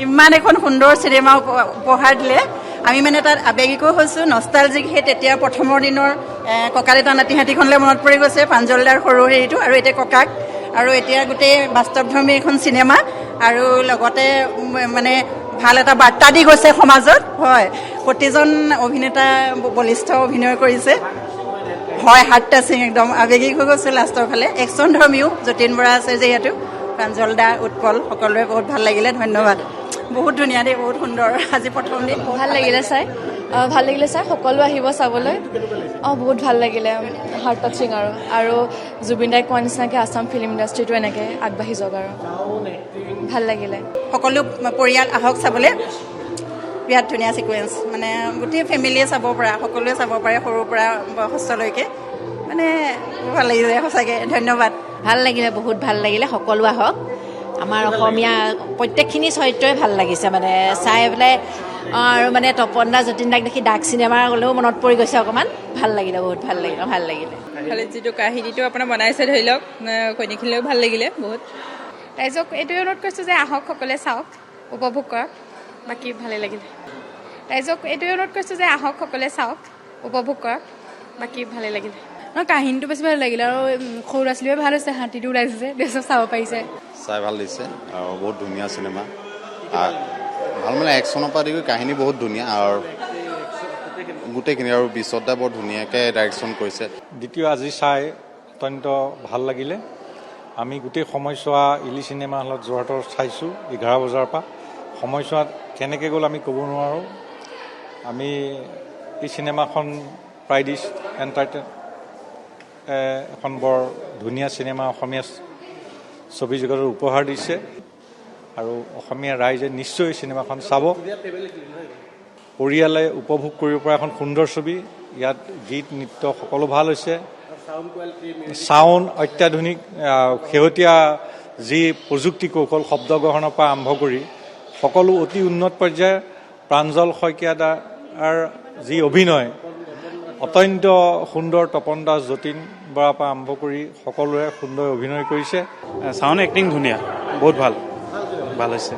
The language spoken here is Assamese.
ইমান এখন সুন্দৰ চিনেমা উপহাৰ দিলে আমি মানে তাত আৱেগিকো হৈছোঁ নষ্টালজিক সেই তেতিয়া প্ৰথমৰ দিনৰ ককা দেউতা নাতি হাতীখনলৈ মনত পৰি গৈছে প্ৰাঞ্জলদাৰ সৰু হেৰিটো আৰু এতিয়া ককাক আৰু এতিয়া গোটেই বাস্তৱধৰ্মী এখন চিনেমা আৰু লগতে মানে ভাল এটা বাৰ্তা দি গৈছে সমাজত হয় প্ৰতিজন অভিনেতা বলিষ্ঠ অভিনয় কৰিছে হয় হাৰ্ট টাচিং একদম আৱেগিক হৈ গৈছে লাষ্টৰ ফালে একশ্যন ধৰ্মীও যতীন বৰা আছে যিহেতু প্ৰাঞ্জলদা উৎপল সকলোৰে বহুত ভাল লাগিলে ধন্যবাদ বহুত ধুনীয়া দেই বহুত সুন্দৰ আজি প্ৰথম দিন ভাল লাগিলে চাই সকলো আহিব চাবলৈ বহুত ভাল লাগিলে হাৰ্ট টাচিং আৰু জুবিন দাই কোৱা নিচিনাকৈ আছাম ফিল্ম ইণ্ডাষ্ট্ৰিটো এনেকৈ আগবাঢ়ি যাওক আৰু ভাল লাগিলে সকলো পৰিয়াল আহক চাবলৈ বিৰাট ধুনীয়া ছিকুৱেঞ্চ মানে গোটেই ফেমিলিয়ে চাব পৰা সকলোৱে চাব পাৰে সৰুৰ পৰা বয়সস্থলৈকে মানে ভাল লাগিছে সঁচাকৈ ধন্যবাদ ভাল লাগিলে বহুত ভাল লাগিলে সকলো আহক আমাৰ অসমীয়া প্ৰত্যেকখিনি চৰিত্ৰই ভাল লাগিছে মানে চাই পেলাই আৰু মানে তপন দা যতীন দাক দেখি ডাক চিনেমা গ'লেও মনত পৰি গৈছে অকণমান ভাল লাগিলে বহুত ভাল লাগিলে যিটো কাহিনীটো আপোনাৰ বনাইছে ধৰি লওক সৈনিকখিনিও ভাল লাগিলে বহুত ৰাইজক এইটোৱে অনুৰোধ কৰিছোঁ যে আহক সকলোৱে চাওক উপভোগ কৰক বাকী ভালেই লাগিলে ৰাইজক এইটোৱে অনুৰোধ কৰিছোঁ যে আহক সকলোৱে চাওক উপভোগ কৰক বাকী ভালেই লাগিলে কাহিনীটো বেছি ভাল লাগিলে আৰু সৰু ল'ৰা ছোৱালীও ভাল হৈছে হাতীটো ওলাইছে দেশত চাব পাৰিছে চাই ভাল লাগিছে আৰু বহুত ধুনীয়া চিনেমা ভাল মানে একশ্যনৰ পৰা দেখি কাহিনী বহুত ধুনীয়া আৰু গোটেইখিনি আৰু বিশ্বদা বৰ ধুনীয়াকৈ ডাইৰেকশ্যন কৰিছে দ্বিতীয় আজি চাই অত্যন্ত ভাল লাগিলে আমি গোটেই সময়ছোৱা ইলি চিনেমা হলত যোৰহাটৰ চাইছোঁ 11 বজাৰ পৰা সময়ছোৱাত কেনেকৈ গ'ল আমি ক'ব নোৱাৰোঁ আমি এই চিনেমাখন প্ৰাইডিছ এখন বৰ ধুনীয়া চিনেমা অসমীয়া ছবি জগতৰ উপহাৰ দিছে আৰু অসমীয়া ৰাইজে নিশ্চয় চিনেমাখন চাব পৰিয়ালে উপভোগ কৰিব পৰা এখন সুন্দৰ ছবি ইয়াত গীত নৃত্য সকলো ভাল হৈছে চাউণ্ড অত্যাধুনিক শেহতীয়া যি প্ৰযুক্তি কৌশল শব্দ গ্ৰহণৰ পৰা আৰম্ভ কৰি সকলো অতি উন্নত পৰ্যায়ৰ প্ৰাঞ্জল শইকীয়াদাৰ যি অভিনয় অত্যন্ত সুন্দৰ তপন দাস যতীন বৰাৰ পৰা আৰম্ভ কৰি সকলোৱে সুন্দৰ অভিনয় কৰিছে চাউণ্ড এক্টিং ধুনীয়া বহুত ভাল হৈছে